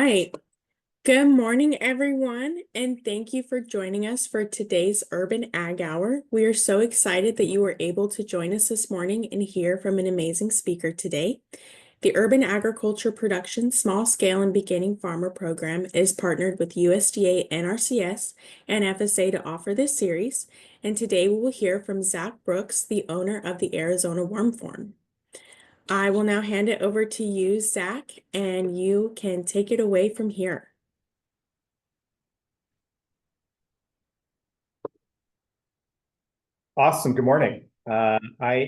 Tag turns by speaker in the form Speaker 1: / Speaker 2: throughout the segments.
Speaker 1: right. Good morning, everyone, and thank you for joining us for today's Urban Ag Hour. We are so excited that you were able to join us this morning and hear from an amazing speaker today. The Urban Agriculture Production Small Scale and Beginning Farmer Program is partnered with USDA NRCS and FSA to offer this series, and today we will hear from Zach Brooks, the owner of the Arizona Worm Farm. I will now hand it over to you, Zach, and you can take it away from here.
Speaker 2: Awesome. Good morning. I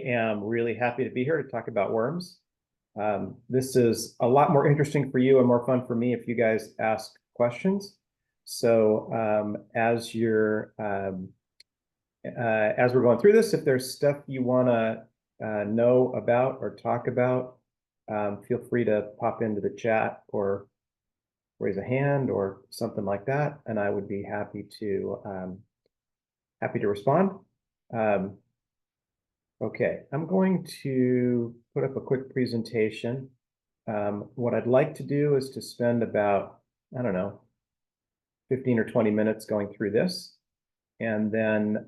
Speaker 2: am really happy to be here to talk about worms. This is a lot more interesting for you and more fun for me if you guys ask questions. So as we're going through this, if there's stuff you want to know about or talk about, feel free to pop into the chat or raise a hand or something like that, and I would be happy to respond. Okay, I'm going to put up a quick presentation. What I'd like to do is to spend about, I don't know, 15 or 20 minutes going through this, and then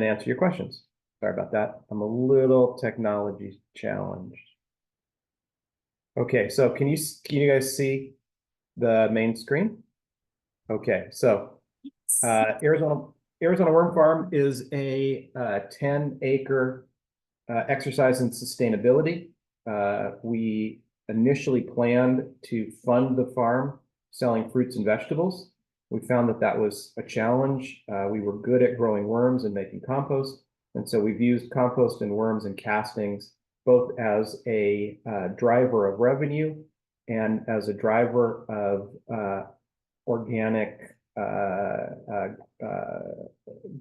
Speaker 2: answer your questions. Sorry about that. I'm a little technology challenged. Okay, so can you guys see the main screen? Okay, so Arizona Worm Farm is a 10-acre exercise in sustainability. We initially planned to fund the farm selling fruits and vegetables. We found that that was a challenge. We were good at growing worms and making compost, and so we've used compost and worms and castings both as a driver of revenue and as a driver of organic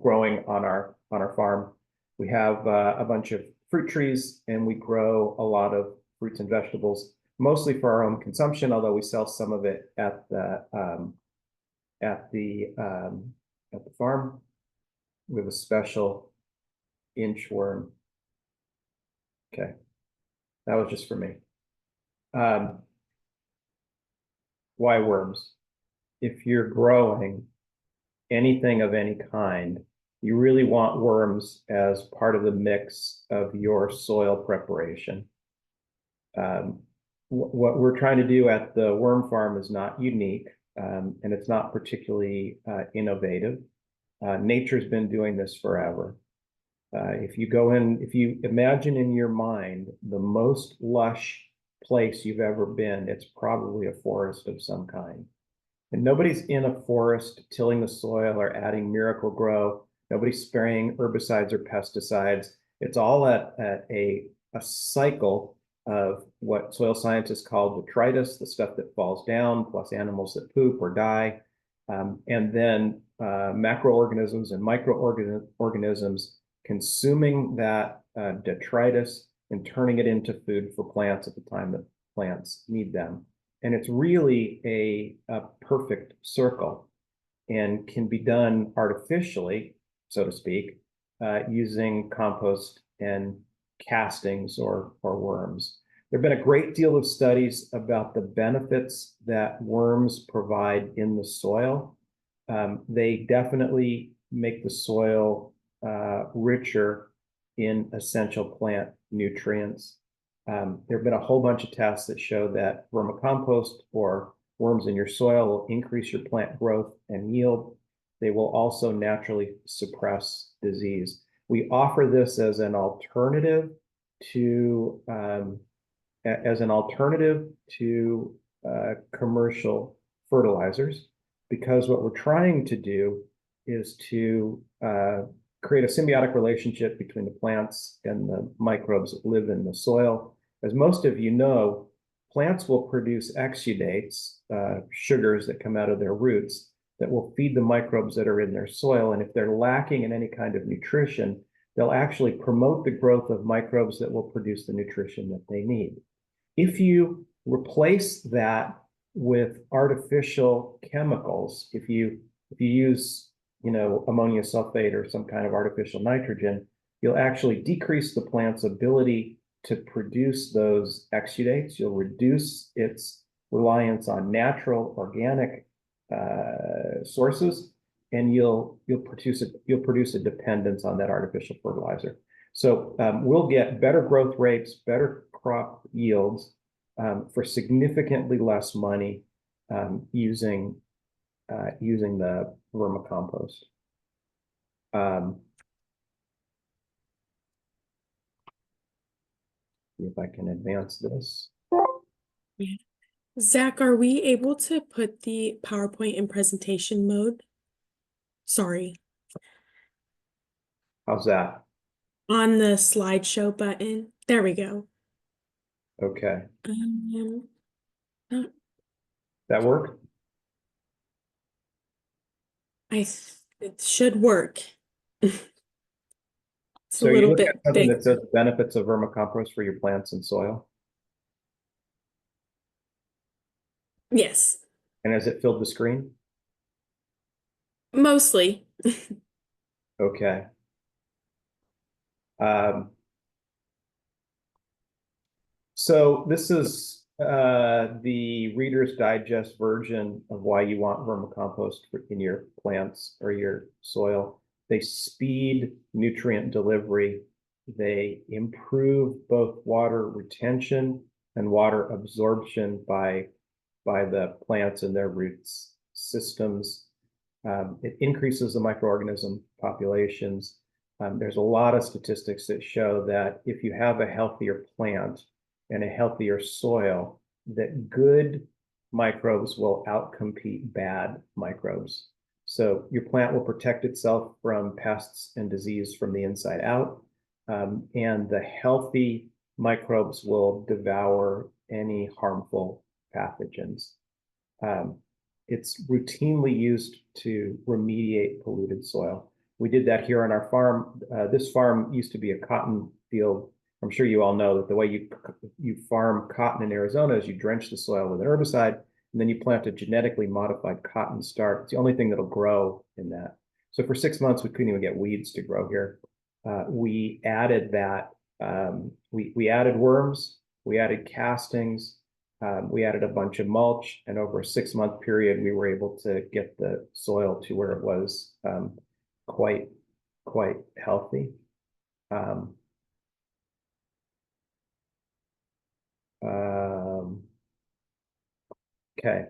Speaker 2: growing on our farm. We have a bunch of fruit trees, and we grow a lot of fruits and vegetables, mostly for our own consumption, although we sell some of it at the farm. We have a special inchworm. Okay, that was just for me. Why worms? If you're growing anything of any kind, you really want worms as part of the mix of your soil preparation. What we're trying to do at the worm farm is not unique, and it's not particularly innovative. Nature's been doing this forever. If you imagine in your mind the most lush place you've ever been, it's probably a forest of some kind. And nobody's in a forest tilling the soil or adding Miracle-Gro. Nobody's spraying herbicides or pesticides. It's all at a cycle of what soil scientists call detritus, the stuff that falls down, plus animals that poop or die, and then macroorganisms and microorganisms consuming that detritus and turning it into food for plants at the time that plants need them. And it's really a perfect circle and can be done artificially, so to speak, using compost and castings or worms. There have been a great deal of studies about the benefits that worms provide in the soil. They definitely make the soil richer in essential plant nutrients. There have been a whole bunch of tests that show that vermicompost or worms in your soil will increase your plant growth and yield. They will also naturally suppress disease. We offer this as an alternative to commercial fertilizers, because what we're trying to do is to create a symbiotic relationship between the plants and the microbes that live in the soil. As most of you know, plants will produce exudates, sugars that come out of their roots, that will feed the microbes that are in their soil. And if they're lacking in any kind of nutrition, they'll actually promote the growth of microbes that will produce the nutrition that they need. If you replace that with artificial chemicals, if you use ammonia sulfate or some kind of artificial nitrogen, you'll actually decrease the plant's ability to produce those exudates. You'll reduce its reliance on natural organic sources, and you'll produce a dependence on that artificial fertilizer. So we'll get better growth rates, better crop yields for significantly less money using the vermicompost. See if I can advance this.
Speaker 1: Yeah. Zach, are we able to put the PowerPoint in presentation mode? Sorry.
Speaker 2: How's that?
Speaker 1: On the slideshow button. There we go.
Speaker 2: Okay.
Speaker 1: Uh,
Speaker 2: That work?
Speaker 1: it should work. It's
Speaker 2: So
Speaker 1: a
Speaker 2: you
Speaker 1: little
Speaker 2: look
Speaker 1: bit
Speaker 2: at something
Speaker 1: big.
Speaker 2: that says benefits of vermicompost for your plants and soil,
Speaker 1: Yes,
Speaker 2: and has it filled the screen?
Speaker 1: mostly.
Speaker 2: Okay. So this is the Reader's Digest version of why you want vermicompost in your plants or your soil. They speed nutrient delivery. They improve both water retention and water absorption by the plants and their roots systems. It increases the microorganism populations. There's a lot of statistics that show that if you have a healthier plant and a healthier soil, that good microbes will outcompete bad microbes. So your plant will protect itself from pests and disease from the inside out, and the healthy microbes will devour any harmful pathogens. It's routinely used to remediate polluted soil. We did that here on our farm. This farm used to be a cotton field. I'm sure you all know that the way you farm cotton in Arizona is you drench the soil with an herbicide, and then you plant a genetically modified cotton start. It's the only thing that'll grow in that. So for 6 months, we couldn't even get weeds to grow here. We added that. We added worms, we added castings, we added a bunch of mulch, and over a 6-month period, we were able to get the soil to where it was quite healthy. Okay.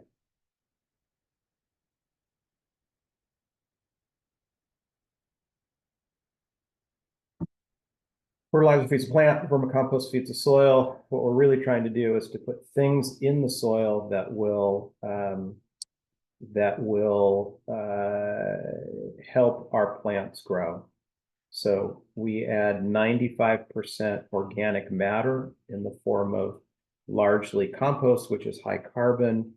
Speaker 2: Fertilizer feeds the plant, vermicompost feeds the soil. What we're really trying to do is to put things in the soil that will help our plants grow. So we add 95% organic matter in the form of largely compost, which is high carbon,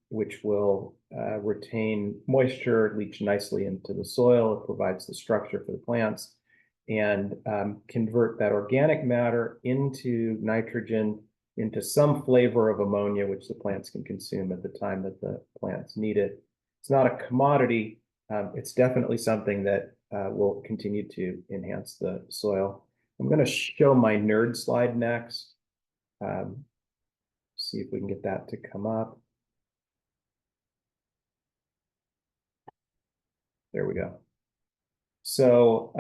Speaker 2: which will retain moisture, leach nicely into the soil. It provides the structure for the plants, and convert that organic matter into nitrogen, into some flavor of ammonia, which the plants can consume at the time that the plants need it. It's not a commodity. It's definitely something that will continue to enhance the soil. I'm going to show my nerd slide next. See if we can get that to come up. There we go. So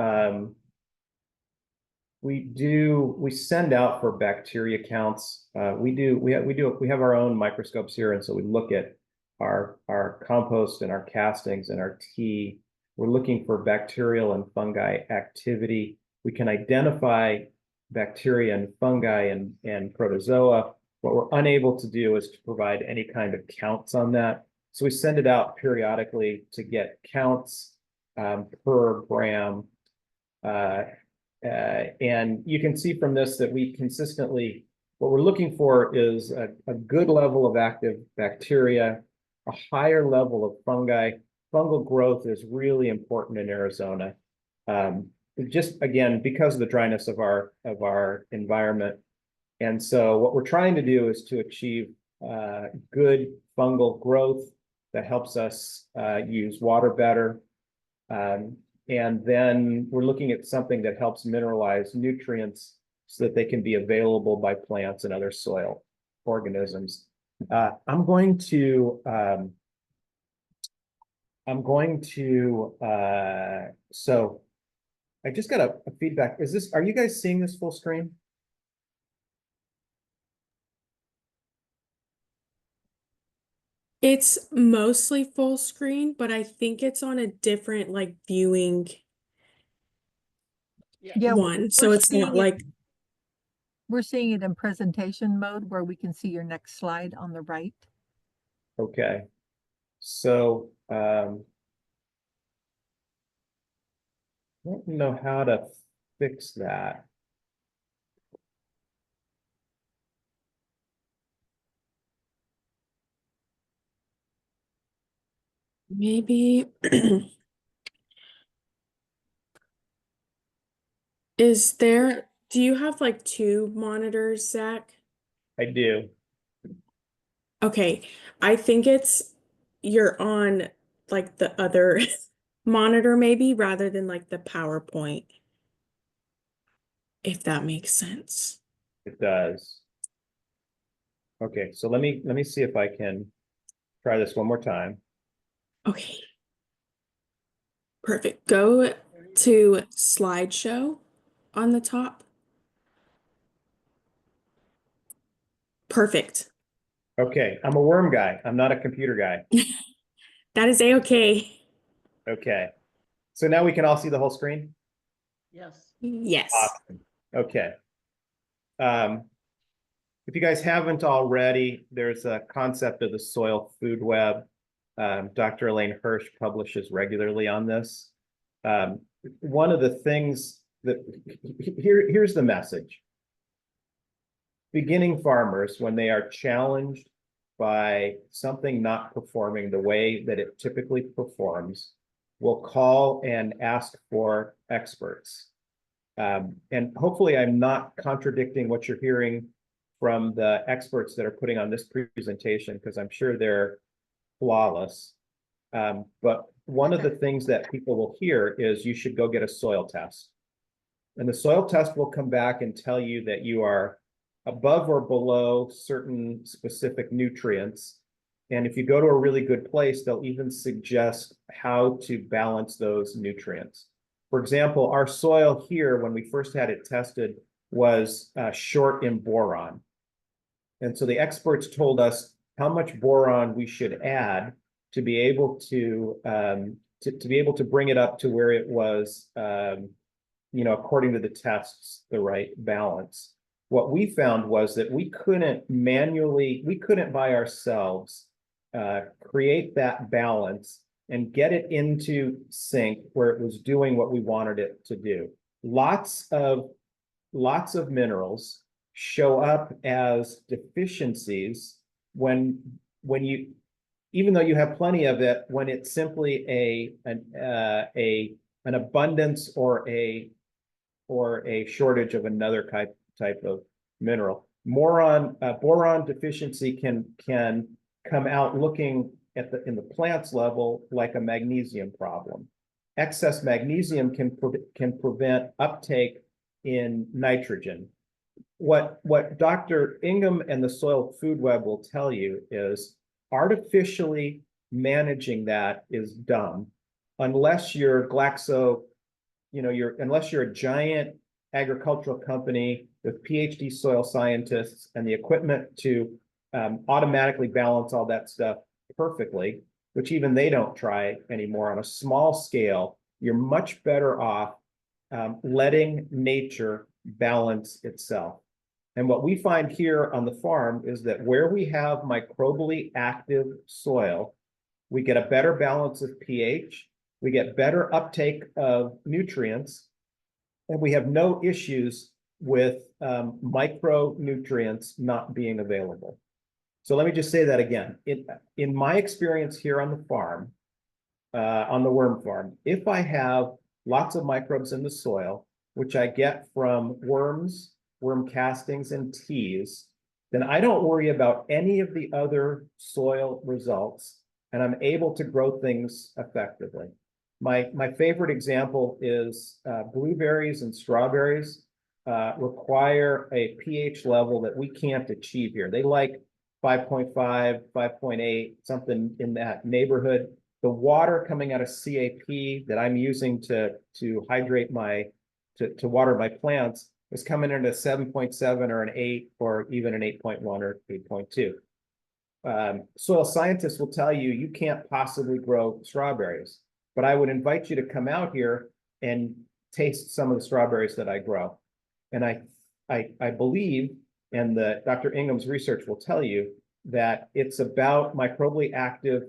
Speaker 2: we send out for bacteria counts. We have our own microscopes here, and so we look at our compost and our castings and our tea. We're looking for bacterial and fungi activity. We can identify bacteria and fungi and protozoa. What we're unable to do is to provide any kind of counts on that. So we send it out periodically to get counts per gram. And you can see from this that we consistently, what we're looking for is a good level of active bacteria, a higher level of fungi. Fungal growth is really important in Arizona. Just again, because of the dryness of our environment. And so what we're trying to do is to achieve good fungal growth that helps us use water better. And then we're looking at something that helps mineralize nutrients so that they can be available by plants and other soil organisms. I'm going to so I just got a feedback. Are you guys seeing this full screen?
Speaker 1: It's mostly full screen, but I think it's on a different like viewing
Speaker 3: Yeah,
Speaker 1: one.
Speaker 3: we're
Speaker 1: So it's not
Speaker 3: seeing it,
Speaker 1: like,
Speaker 3: we're seeing it in presentation mode where we can see your next slide on the right.
Speaker 2: Okay. So I don't know how to fix that.
Speaker 1: maybe do you have like two monitors, Zach?
Speaker 2: I do.
Speaker 1: Okay, I think you're on like the other monitor maybe rather than like the PowerPoint, if that makes sense.
Speaker 2: It does. Okay, so let me see if I can try this one more time.
Speaker 1: Okay. Perfect. Go to slideshow on the top. Perfect.
Speaker 2: Okay, I'm a worm guy. I'm not a computer guy.
Speaker 1: That is a-okay.
Speaker 2: Okay. So now we can all see the whole screen?
Speaker 4: Yes.
Speaker 1: Yes.
Speaker 2: Awesome. Okay. If you guys haven't already, there's a concept of the soil food web. Dr. Elaine Hirsch publishes regularly on this. One of the things that here's the message. Beginning farmers, when they are challenged by something not performing the way that it typically performs, will call and ask for experts. And hopefully I'm not contradicting what you're hearing from the experts that are putting on this presentation, because I'm sure they're flawless. But one of the things that people will hear is you should go get a soil test. And the soil test will come back and tell you that you are above or below certain specific nutrients. And if you go to a really good place, they'll even suggest how to balance those nutrients. For example, our soil here, when we first had it tested, was short in boron. And so the experts told us how much boron we should add to be able to be able to bring it up to where it was, according to the tests, the right balance. What we found was that we couldn't by ourselves create that balance and get it into sync where it was doing what we wanted it to do. Lots of minerals show up as deficiencies when you, even though you have plenty of it, when it's simply an abundance or a shortage of another type of mineral. Boron deficiency can come out looking in the plant's level like a magnesium problem. Excess magnesium can prevent uptake in nitrogen. What Dr. Ingham and the Soil Food Web will tell you is artificially managing that is dumb, unless you're Glaxo, unless you're a giant agricultural company with PhD soil scientists and the equipment to automatically balance all that stuff perfectly, which even they don't try anymore on a small scale. You're much better off letting nature balance itself. And what we find here on the farm is that where we have microbially active soil, we get a better balance of pH, we get better uptake of nutrients, and we have no issues with micronutrients not being available. So let me just say that again. In my experience here on the farm, on the worm farm, if I have lots of microbes in the soil, which I get from worms, worm castings, and teas, then I don't worry about any of the other soil results, and I'm able to grow things effectively. My favorite example is blueberries and strawberries. require a pH level that we can't achieve here. They like 5.5, 5.8, something in that neighborhood. The water coming out of CAP that I'm using to hydrate to water my plants is coming in at a 7.7 or an 8 or even an 8.1 or 8.2. Soil scientists will tell you you can't possibly grow strawberries, but I would invite you to come out here and taste some of the strawberries that I grow. And I believe, and Dr. Ingham's research will tell you, that it's about microbially active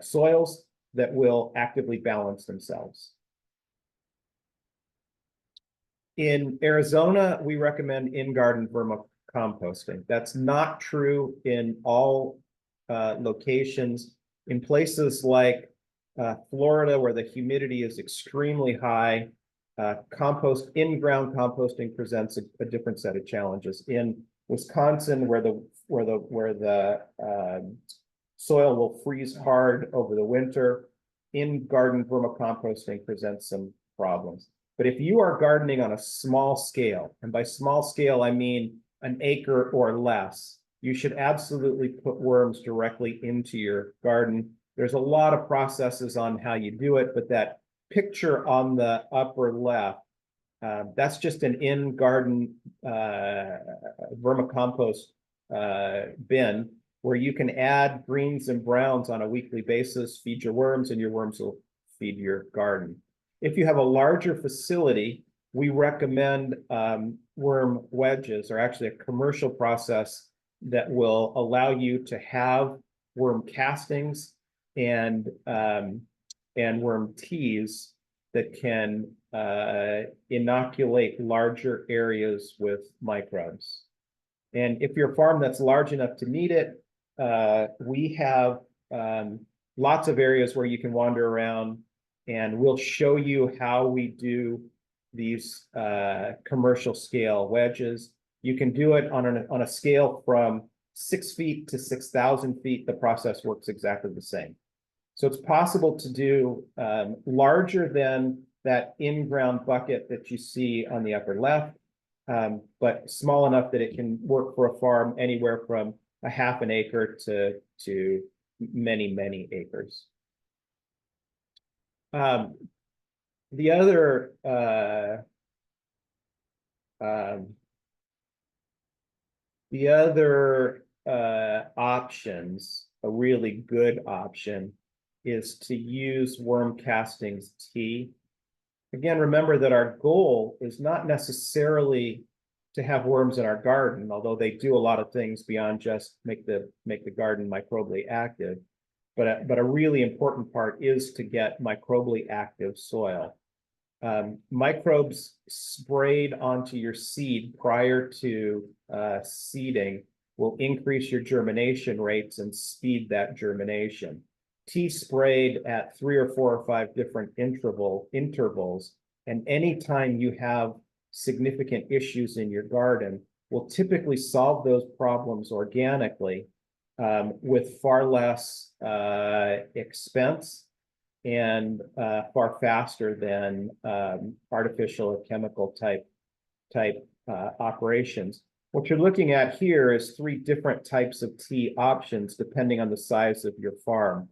Speaker 2: soils that will actively balance themselves. In Arizona, we recommend in-garden vermicomposting. That's not true in all locations. In places like Florida, where the humidity is extremely high, in-ground composting presents a different set of challenges. In Wisconsin, where the soil will freeze hard over the winter, in-garden vermicomposting presents some problems. But if you are gardening on a small scale, and by small scale, I mean an acre or less, you should absolutely put worms directly into your garden. There's a lot of processes on how you do it, but that picture on the upper left, that's just an in-garden vermicompost bin where you can add greens and browns on a weekly basis, feed your worms, and your worms will feed your garden. If you have a larger facility, we recommend worm wedges, or actually a commercial process that will allow you to have worm castings and worm teas that can inoculate larger areas with microbes. And if you're a farm that's large enough to need it, we have lots of areas where you can wander around, and we'll show you how we do these commercial scale wedges. You can do it on a scale from 6 feet to 6,000 feet. The process works exactly the same. So it's possible to do larger than that in-ground bucket that you see on the upper left, but small enough that it can work for a farm anywhere from a half an acre to many, many acres. The other options, a really good option, is to use worm castings tea. Again, remember that our goal is not necessarily to have worms in our garden, although they do a lot of things beyond just make the garden microbially active. But a really important part is to get microbially active soil. Microbes sprayed onto your seed prior to seeding will increase your germination rates and speed that germination. Tea sprayed at 3 or 4 or 5 different intervals, and anytime you have significant issues in your garden, will typically solve those problems organically with far less expense and far faster than artificial or chemical type operations. What you're looking at here is 3 different types of tea options depending on the size of your farm.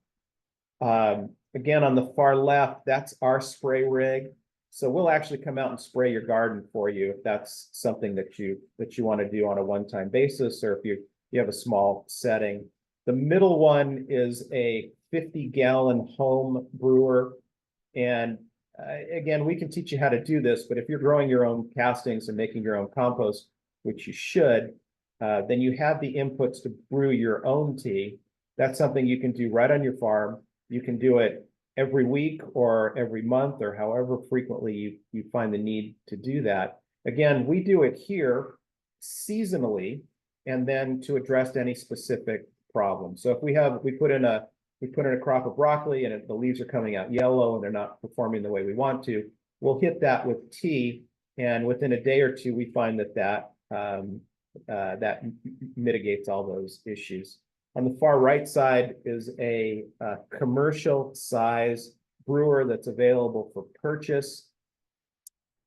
Speaker 2: Again, on the far left, that's our spray rig. So we'll actually come out and spray your garden for you if that's something that you want to do on a one-time basis, or if you have a small setting. The middle one is a 50-gallon home brewer. And again, we can teach you how to do this, but if you're growing your own castings and making your own compost, which you should, then you have the inputs to brew your own tea. That's something you can do right on your farm. You can do it every week or every month or however frequently you find the need to do that. Again, we do it here seasonally and then to address any specific problem. So if we put in a crop of broccoli and the leaves are coming out yellow and they're not performing the way we want to, we'll hit that with tea, and within a day or two we find that mitigates all those issues. On the far right side is a commercial size brewer that's available for purchase.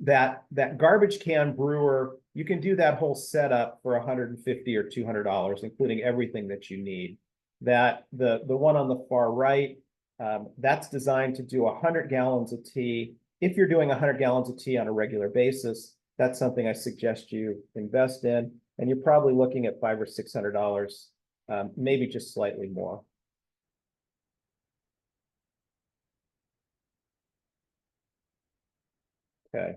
Speaker 2: that garbage can brewer, you can do that whole setup for $150 or $200, including everything that you need. That the one on the far right, that's designed to do 100 gallons of tea. If you're doing 100 gallons of tea on a regular basis, that's something I suggest you invest in, and you're probably looking at $500 or $600, maybe just slightly more. Okay.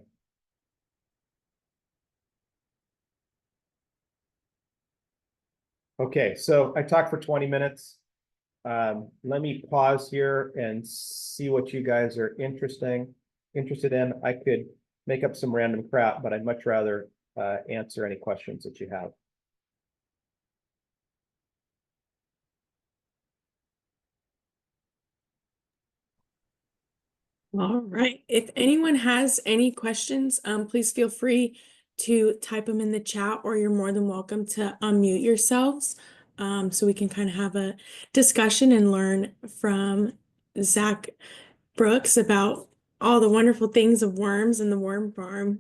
Speaker 2: Okay, so I talked for 20 minutes. Let me pause here and see what you guys are interested in. I could make up some random crap, but I'd much rather answer any questions that you have.
Speaker 1: All right. If anyone has any questions, please feel free to type them in the chat, or you're more than welcome to unmute yourselves, so we can kind of have a discussion and learn from Zach Brooks about all the wonderful things of worms and the worm farm.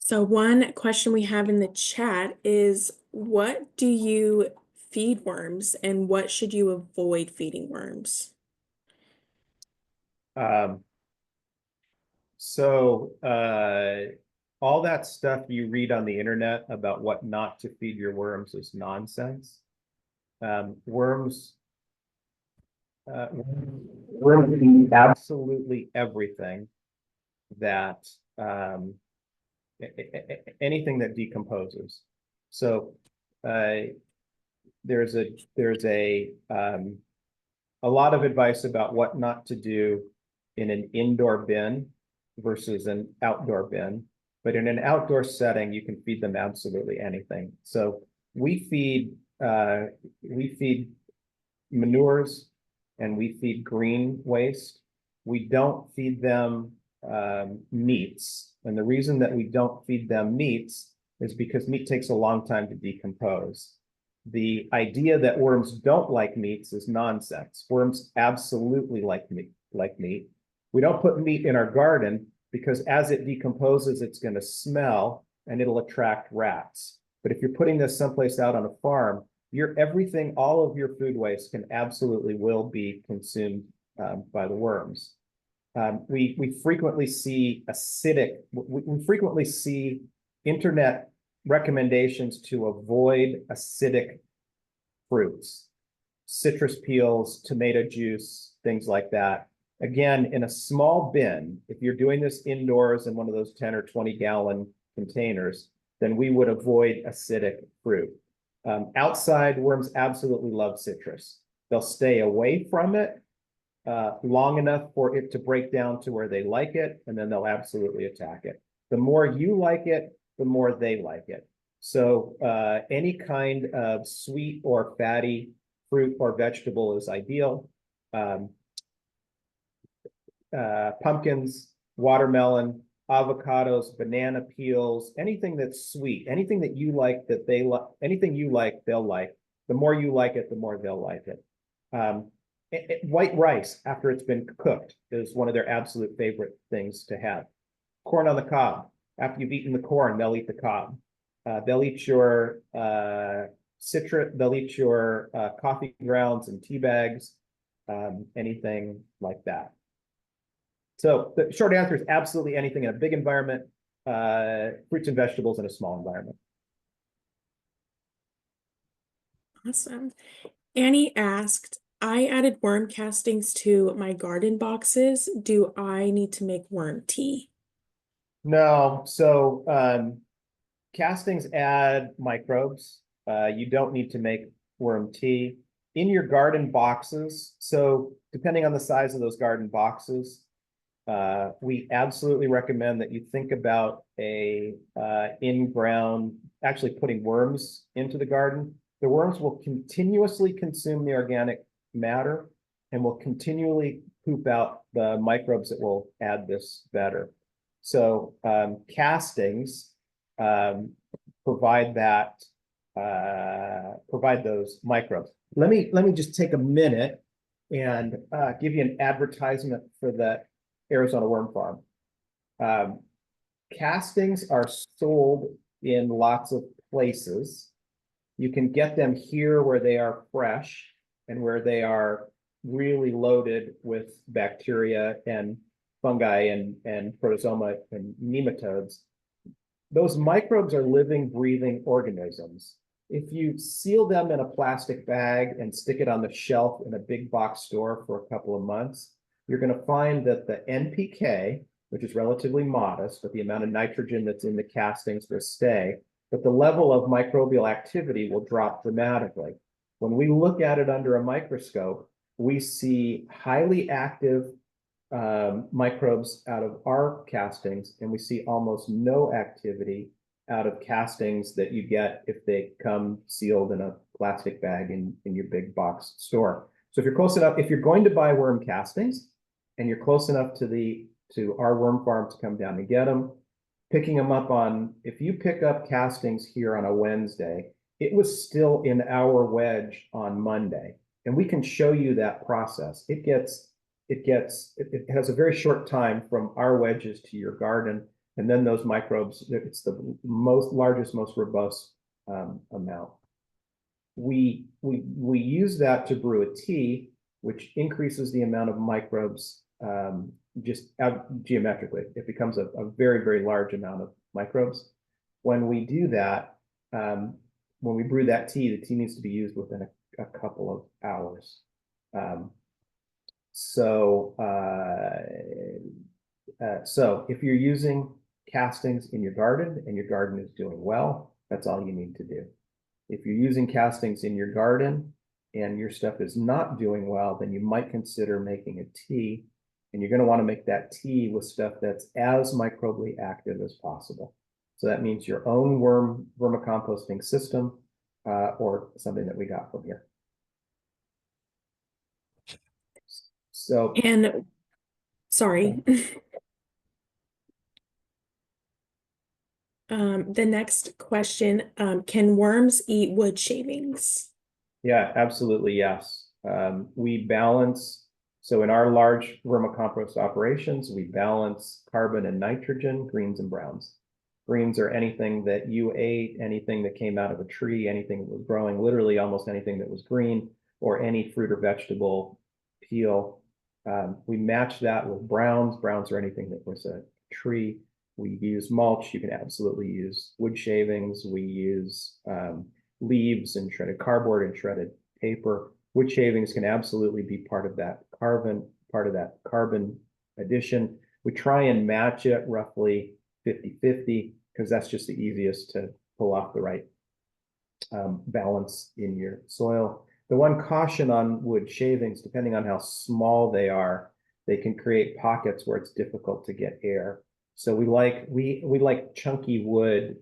Speaker 1: So one question we have in the chat is, what do you feed worms and what should you avoid feeding worms?
Speaker 2: All that stuff you read on the internet about what not to feed your worms is nonsense. Worms eat absolutely everything that anything that decomposes. So there's a lot of advice about what not to do in an indoor bin versus an outdoor bin. But in an outdoor setting, you can feed them absolutely anything. So we feed manures and we feed green waste. We don't feed them meats. And the reason that we don't feed them meats is because meat takes a long time to decompose. The idea that worms don't like meats is nonsense. Worms absolutely like meat. We don't put meat in our garden because as it decomposes, it's going to smell and it'll attract rats. But if you're putting this someplace out on a farm, all of your food waste will be consumed by the worms. We frequently see we frequently see internet recommendations to avoid acidic fruits, citrus peels, tomato juice, things like that. Again, in a small bin, if you're doing this indoors in one of those 10 or 20 gallon containers, then we would avoid acidic fruit. Outside, worms absolutely love citrus. They'll stay away from it long enough for it to break down to where they like it, and then they'll absolutely attack it. The more you like it, the more they like it. So any kind of sweet or fatty fruit or vegetable is ideal. Pumpkins, watermelon, avocados, banana peels, anything that's sweet, anything that you like that they like, anything you like, they'll like. The more you like it, the more they'll like it. White rice after it's been cooked is one of their absolute favorite things to have. Corn on the cob. After you've eaten the corn, they'll eat the cob. They'll eat your citrus. They'll eat your coffee grounds and tea bags, anything like that. So the short answer is absolutely anything in a big environment, fruits and vegetables in a small environment.
Speaker 1: Awesome. Annie asked, I added worm castings to my garden boxes. Do I need to make worm tea?
Speaker 2: No. So castings add microbes. You don't need to make worm tea. In your garden boxes, so depending on the size of those garden boxes, we absolutely recommend that you think about a in-ground, actually putting worms into the garden. The worms will continuously consume the organic matter and will continually poop out the microbes that will add this better. So castings, provide that, provide those microbes. Let me just take a minute and give you an advertisement for the Arizona Worm Farm. Castings are sold in lots of places. You can get them here where they are fresh and where they are really loaded with bacteria and fungi and protozoa and nematodes. Those microbes are living, breathing organisms. If you seal them in a plastic bag and stick it on the shelf in a big box store for a couple of months, you're going to find that the NPK, which is relatively modest, but the amount of nitrogen that's in the castings will stay, but the level of microbial activity will drop dramatically. When we look at it under a microscope, we see highly active microbes out of our castings, and we see almost no activity out of castings that you get if they come sealed in a plastic bag in your big box store. So if you're close enough, if you're going to buy worm castings and you're close enough to our worm farm to come down and get them, picking them up on, if you pick up castings here on a Wednesday, it was still in our wedge on Monday. And we can show you that process. It has a very short time from our wedges to your garden. And then those microbes, it's the largest, most robust amount. We use that to brew a tea, which increases the amount of microbes just geometrically. It becomes a very, very large amount of microbes. When we do that, when we brew that tea, the tea needs to be used within a couple of hours. So if you're using castings in your garden and your garden is doing well, that's all you need to do. If you're using castings in your garden and your stuff is not doing well, then you might consider making a tea, and you're going to want to make that tea with stuff that's as microbially active as possible. So that means your own vermicomposting system or something that we got from here. So,
Speaker 1: And sorry. The next question, can worms eat wood shavings?
Speaker 2: yeah, absolutely, yes. We balance, so in our large vermicompost operations, we balance carbon and nitrogen, greens and browns. Greens are anything that you ate, anything that came out of a tree, anything that was growing, literally almost anything that was green, or any fruit or vegetable peel. We match that with browns. Browns are anything that was a tree. We use mulch. You can absolutely use wood shavings. We use leaves and shredded cardboard and shredded paper. Wood shavings can absolutely be part of that carbon addition. We try and match it roughly 50-50 because that's just the easiest to pull off the right balance in your soil. The one caution on wood shavings, depending on how small they are, they can create pockets where it's difficult to get air. So we like chunky wood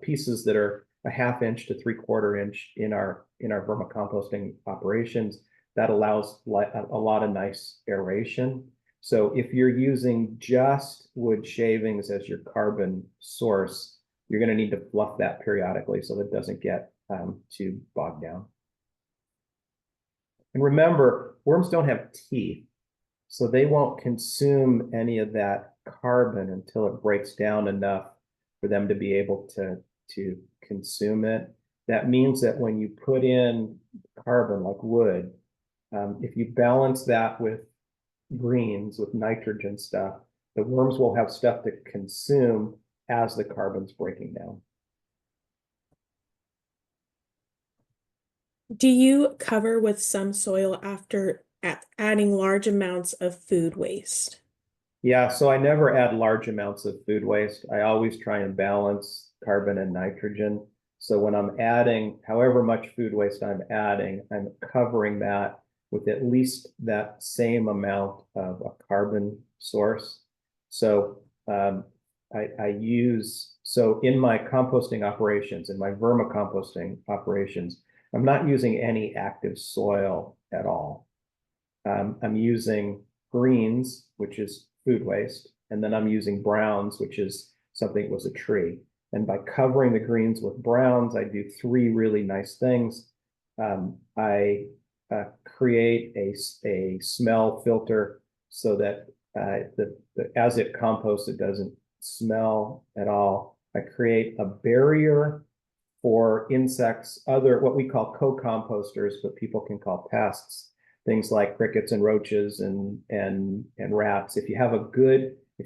Speaker 2: pieces that are a 1/2 inch to 3/4 inch in our vermicomposting operations. That allows a lot of nice aeration. So if you're using just wood shavings as your carbon source, you're going to need to fluff that periodically so that it doesn't get too bogged down. And remember, worms don't have teeth, so they won't consume any of that carbon until it breaks down enough for them to be able to consume it. That means that when you put in carbon like wood, if you balance that with greens, with nitrogen stuff, the worms will have stuff to consume as the carbon's breaking down.
Speaker 1: Do you cover with some soil after adding large amounts of food waste?
Speaker 2: Yeah, so I never add large amounts of food waste. I always try and balance carbon and nitrogen. So when I'm adding however much food waste I'm adding, I'm covering that with at least that same amount of a carbon source. So so in my composting operations, in my vermicomposting operations, I'm not using any active soil at all. I'm using greens, which is food waste, and then I'm using browns, which is something that was a tree. And by covering the greens with browns, I do three really nice things. I create a smell filter so that as it composts, it doesn't smell at all. I create a barrier for insects, other what we call co-composters, but people can call pests, things like crickets and roaches and rats. If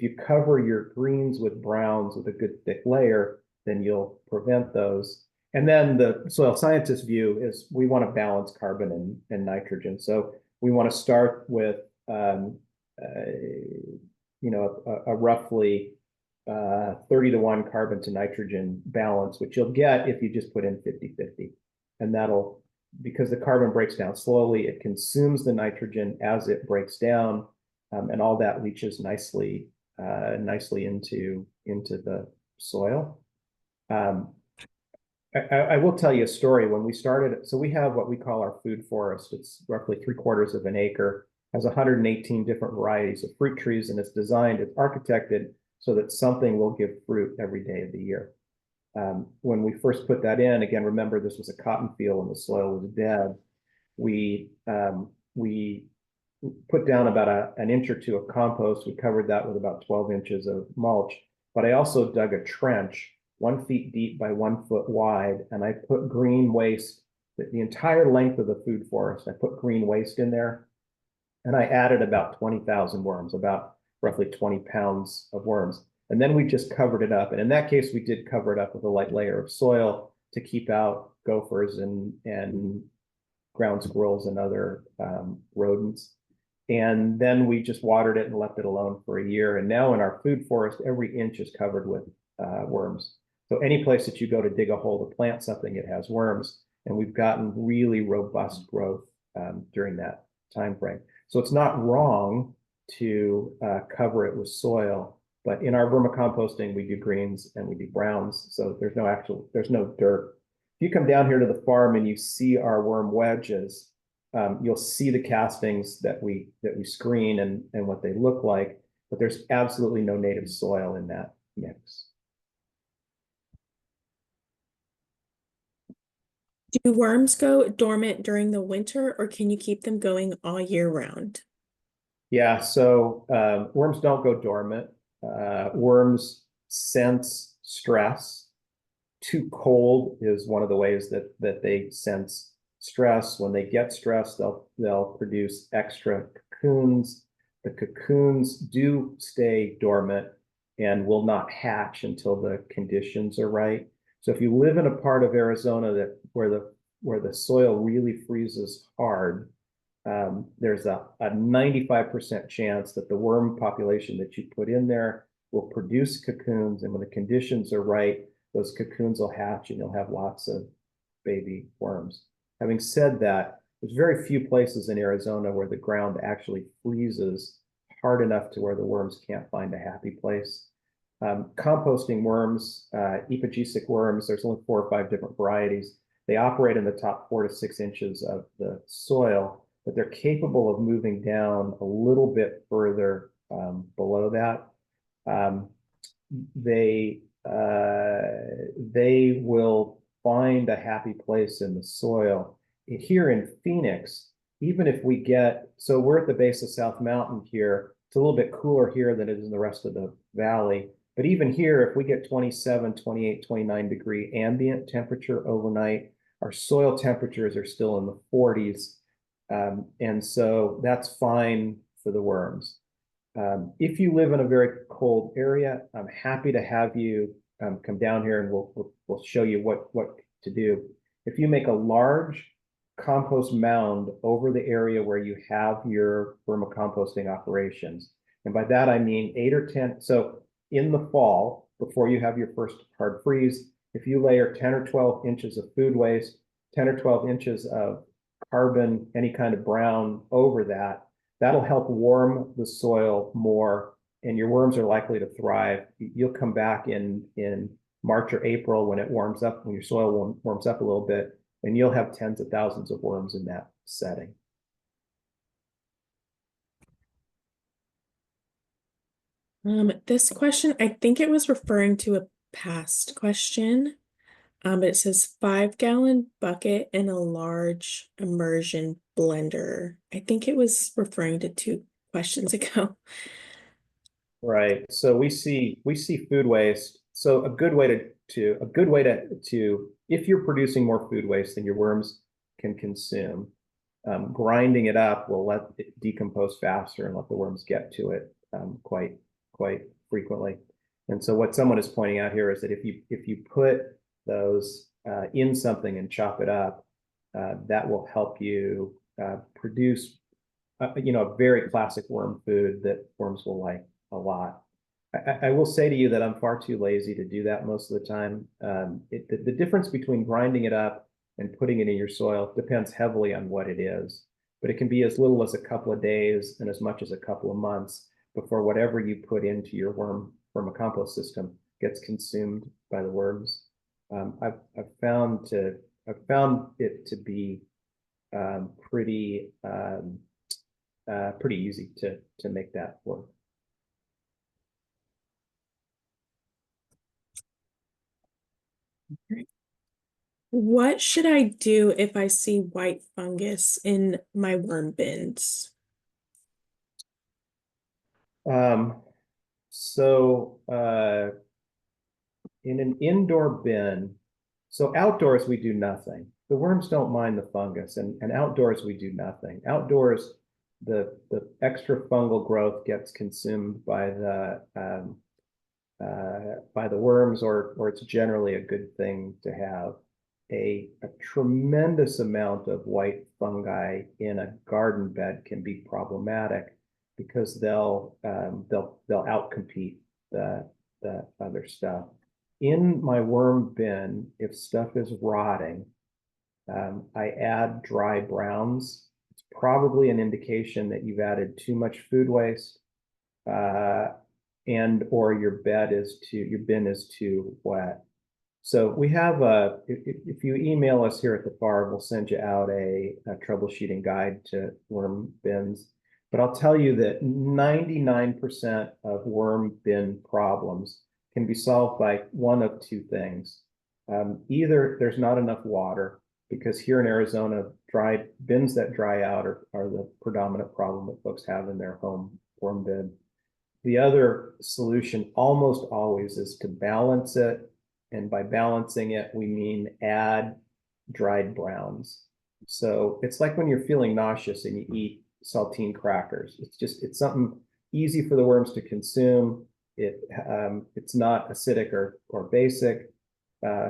Speaker 2: you cover your greens with browns with a good thick layer, then you'll prevent those. And then the soil scientist view is we want to balance carbon and nitrogen. So we want to start with a roughly 30-to-1 carbon to nitrogen balance, which you'll get if you just put in 50-50. And that'll, because the carbon breaks down slowly, it consumes the nitrogen as it breaks down, and all that leaches nicely into the soil. I will tell you a story. When we started, so we have what we call our food forest. It's roughly 3/4 of an acre, has 118 different varieties of fruit trees, and it's architected so that something will give fruit every day of the year. When we first put that in, again, remember this was a cotton field and the soil was dead. We put down about an inch or two of compost. We covered that with about 12 inches of mulch, but I also dug a trench 1 feet deep by 1 foot wide, and I put green waste, the entire length of the food forest. I put green waste in there, and I added about 20,000 worms, about roughly 20 pounds of worms. And then we just covered it up. And in that case, we did cover it up with a light layer of soil to keep out gophers and ground squirrels and other rodents. And then we just watered it and left it alone for a year. And now in our food forest, every inch is covered with worms. So any place that you go to dig a hole to plant something, it has worms. And we've gotten really robust growth during that time frame. So it's not wrong to cover it with soil, but in our vermicomposting, we do greens and we do browns. So there's no dirt. If you come down here to the farm and you see our worm wedges, you'll see the castings that we screen and what they look like, but there's absolutely no native soil in that mix.
Speaker 1: Do worms go dormant during the winter, or can you keep them going all year round?
Speaker 2: Yeah, so worms don't go dormant. Worms sense stress. Too cold is one of the ways that they sense stress. When they get stressed, they'll produce extra cocoons. The cocoons do stay dormant and will not hatch until the conditions are right. So if you live in a part of Arizona where the soil really freezes hard, there's a 95% chance that the worm population that you put in there will produce cocoons, and when the conditions are right, those cocoons will hatch and you'll have lots of baby worms. Having said that, there's very few places in Arizona where the ground actually freezes hard enough to where the worms can't find a happy place. Composting worms, epigesic worms, there's only 4 or 5 different varieties. They operate in the top 4 to 6 inches of the soil, but they're capable of moving down a little bit further below that. They will find a happy place in the soil. Here in Phoenix, even if we so we're at the base of South Mountain here. It's a little bit cooler here than it is in the rest of the valley. But even here, if we get 27, 28, 29 degree ambient temperature overnight, our soil temperatures are still in the 40s. And so that's fine for the worms. If you live in a very cold area, I'm happy to have you come down here and we'll show you what to do. If you make a large compost mound over the area where you have your vermicomposting operations, and by that I mean 8 or 10. So in the fall, before you have your first hard freeze, if you layer 10 or 12 inches of food waste, 10 or 12 inches of carbon, any kind of brown over that, that'll help warm the soil more, and your worms are likely to thrive. You'll come back in March or April when it warms up, when your soil warms up a little bit, and you'll have tens of thousands of worms in that setting.
Speaker 1: This question, I think it was referring to a past question. But it says 5-gallon bucket and a large immersion blender. I think it was referring to 2 questions ago.
Speaker 2: Right. So we see food waste. So a good way to if you're producing more food waste than your worms can consume, grinding it up will let it decompose faster and let the worms get to it quite frequently. And so what someone is pointing out here is that if you put those in something and chop it up, that will help you produce a very classic worm food that worms will like a lot. I will say to you that I'm far too lazy to do that most of the time. The difference between grinding it up and putting it in your soil depends heavily on what it is, but it can be as little as a couple of days and as much as a couple of months before whatever you put into your vermicompost system gets consumed by the worms. I've found it to be pretty easy to make that work.
Speaker 1: What should I do if I see white fungus in my worm bins?
Speaker 2: So in an indoor bin, so outdoors we do nothing. The worms don't mind the fungus, and outdoors we do nothing. Outdoors, the extra fungal growth gets consumed by the worms, or it's generally a good thing to have. A tremendous amount of white fungi in a garden bed can be problematic because they'll outcompete the other stuff. In my worm bin, if stuff is rotting, I add dry browns. It's probably an indication that you've added too much food waste, and or your bin is too wet. So we have if you email us here at the farm, we'll send you out a troubleshooting guide to worm bins. But I'll tell you that 99% of worm bin problems can be solved by one of two things. Either there's not enough water, because here in Arizona, bins that dry out are the predominant problem that folks have in their home worm bin. The other solution almost always is to balance it. And by balancing it, we mean add dried browns. So it's like when you're feeling nauseous and you eat saltine crackers. It's something easy for the worms to consume. It's not acidic or basic.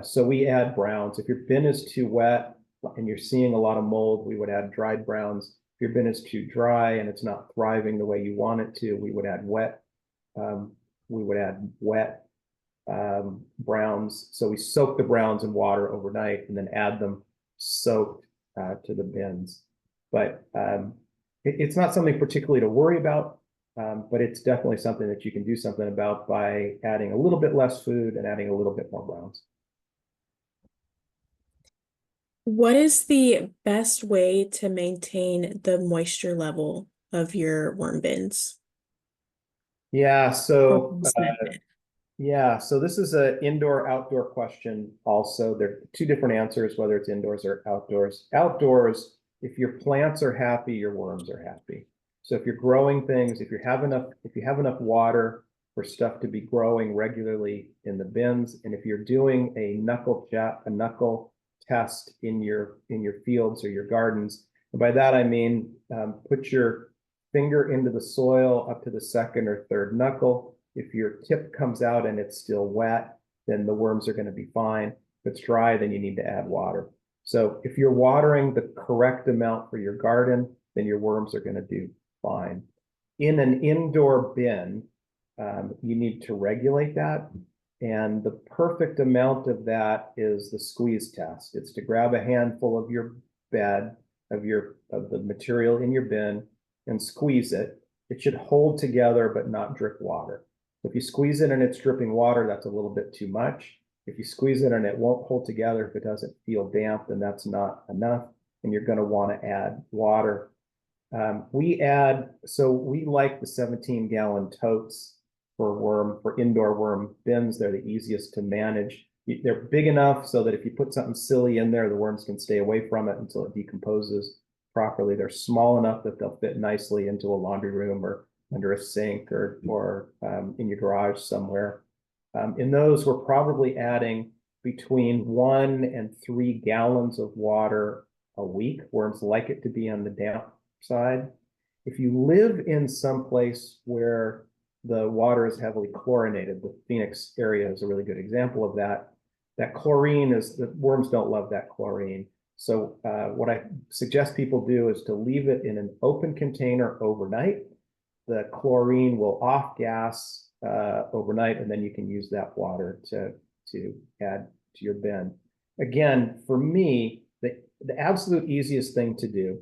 Speaker 2: So we add browns. If your bin is too wet and you're seeing a lot of mold, we would add dried browns. If your bin is too dry and it's not thriving the way you want it to, we would add wet. Browns. So we soak the browns in water overnight and then add them soaked to the bins. But it's not something particularly to worry about, but it's definitely something that you can do something about by adding a little bit less food and adding a little bit more browns.
Speaker 1: What is the best way to maintain the moisture level of your worm bins?
Speaker 2: Yeah, so
Speaker 1: Or
Speaker 2: this is an indoor-outdoor question also. There are two different answers, whether it's indoors or outdoors. Outdoors, if your plants are happy, your worms are happy. So if you're growing things, if you have enough water for stuff to be growing regularly in the bins, and if you're doing a knuckle test in your fields or your gardens, and by that I mean put your finger into the soil up to the second or third knuckle. If your tip comes out and it's still wet, then the worms are going to be fine. If it's dry, then you need to add water. So if you're watering the correct amount for your garden, then your worms are going to do fine. In an indoor bin, you need to regulate that. And the perfect amount of that is the squeeze test. It's to grab a handful of your bed, of the material in your bin, and squeeze it. It should hold together but not drip water. If you squeeze it and it's dripping water, that's a little bit too much. If you squeeze it and it won't hold together, if it doesn't feel damp, then that's not enough, and you're going to want to add water. We like the 17-gallon totes for indoor worm bins. They're the easiest to manage. They're big enough so that if you put something silly in there, the worms can stay away from it until it decomposes properly. They're small enough that they'll fit nicely into a laundry room or under a sink or in your garage somewhere. In those, we're probably adding between 1 and 3 gallons of water a week. Worms like it to be on the damp side. If you live in some place where the water is heavily chlorinated, the Phoenix area is a really good example of that. That chlorine is, the worms don't love that chlorine. So what I suggest people do is to leave it in an open container overnight. The chlorine will off gas overnight, and then you can use that water to add to your bin. Again, for me, the absolute easiest thing to do,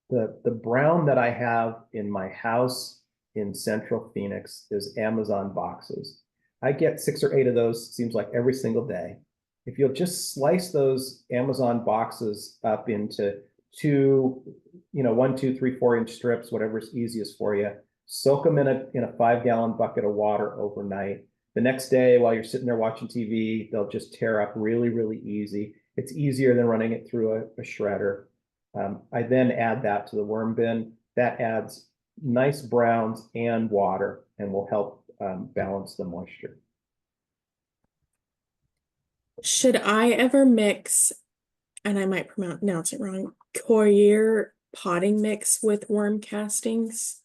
Speaker 2: the brown that I have in my house in Central Phoenix is Amazon boxes. I get 6 or 8 of those, seems like every single day. If you'll just slice those Amazon boxes up into 1, 2, 3, 4-inch strips, whatever's easiest for you, soak them in a 5-gallon bucket of water overnight. The next day, while you're sitting there watching TV, they'll just tear up really, really easy. It's easier than running it through a shredder. I then add that to the worm bin. That adds nice browns and water and will help balance the moisture.
Speaker 1: Should I ever mix, and I might pronounce it wrong, Coir potting mix with worm castings?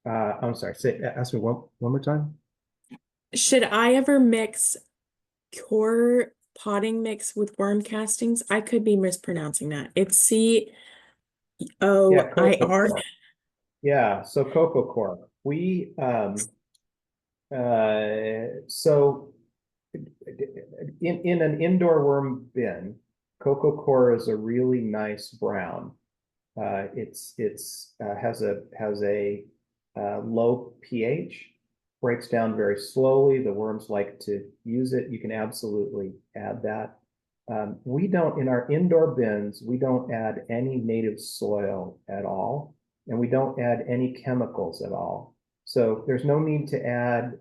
Speaker 2: I'm sorry, ask me one more time.
Speaker 1: Should I ever mix Coir potting mix with worm castings? I could be mispronouncing that. It's COIR.
Speaker 2: Yeah, so Coco Coir. We so in an indoor worm bin, Coco Coir is a really nice brown. It's has a low pH, breaks down very slowly. The worms like to use it. You can absolutely add that. We don't, in our indoor bins, we don't add any native soil at all, and we don't add any chemicals at all. So there's no need to add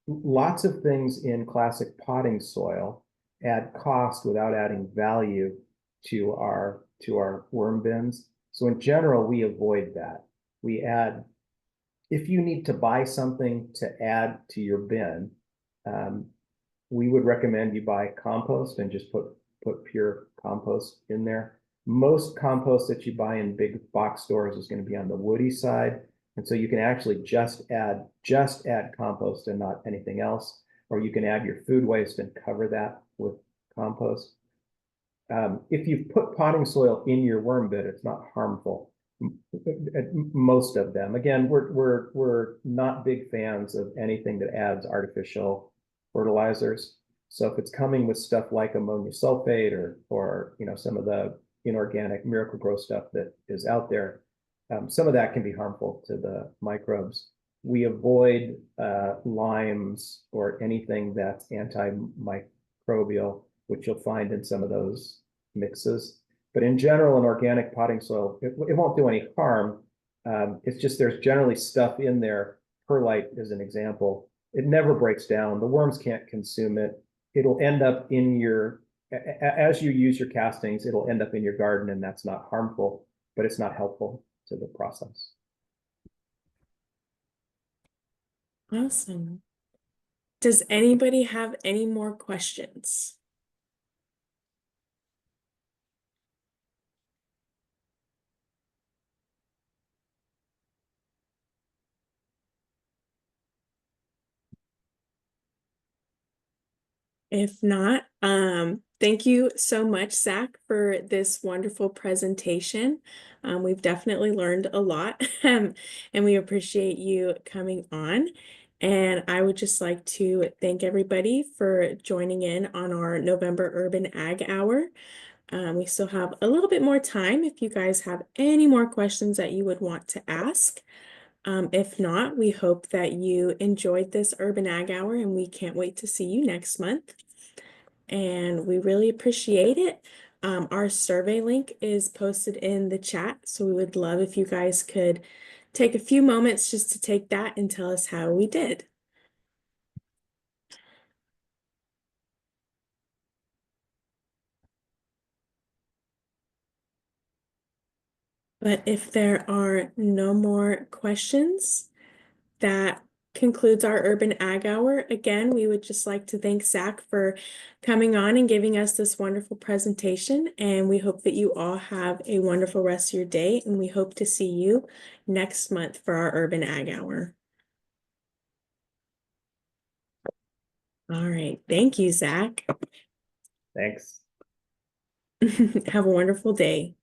Speaker 2: lots of things in classic potting soil add cost without adding value to our worm bins. So in general, we avoid that. We add, if you need to buy something to add to your bin, we would recommend you buy compost and just put pure compost in there. Most compost that you buy in big box stores is going to be on the woody side. And so you can actually just add compost and not anything else, or you can add your food waste and cover that with compost. If you put potting soil in your worm bin, it's not harmful. Most of them, again, we're not big fans of anything that adds artificial fertilizers. So if it's coming with stuff like ammonia sulfate or some of the inorganic Miracle-Gro stuff that is out there, some of that can be harmful to the microbes. We avoid limes or anything that's antimicrobial, which you'll find in some of those mixes. But in general, in organic potting soil, it won't do any harm. It's just there's generally stuff in there. Perlite is an example. It never breaks down. The worms can't consume it. It'll end up in your, as you use your castings, it'll end up in your garden, and that's not harmful, but it's not helpful to the process.
Speaker 1: Awesome. Does anybody have any more questions? If not, thank you so much, Zach, for this wonderful presentation. We've definitely learned a lot, and we appreciate you coming on. And I would just like to thank everybody for joining in on our November Urban Ag Hour. We still have a little bit more time if you guys have any more questions that you would want to ask. If not, we hope that you enjoyed this Urban Ag Hour, and we can't wait to see you next month. And we really appreciate it. Our survey link is posted in the chat, so we would love if you guys could take a few moments just to take that and tell us how we did. But if there are no more questions, that concludes our Urban Ag Hour. Again, we would just like to thank Zach for coming on and giving us this wonderful presentation. And we hope that you all have a wonderful rest of your day. And we hope to see you next month for our Urban Ag Hour. All right. Thank you, Zach.
Speaker 2: Thanks.
Speaker 1: Have a wonderful day.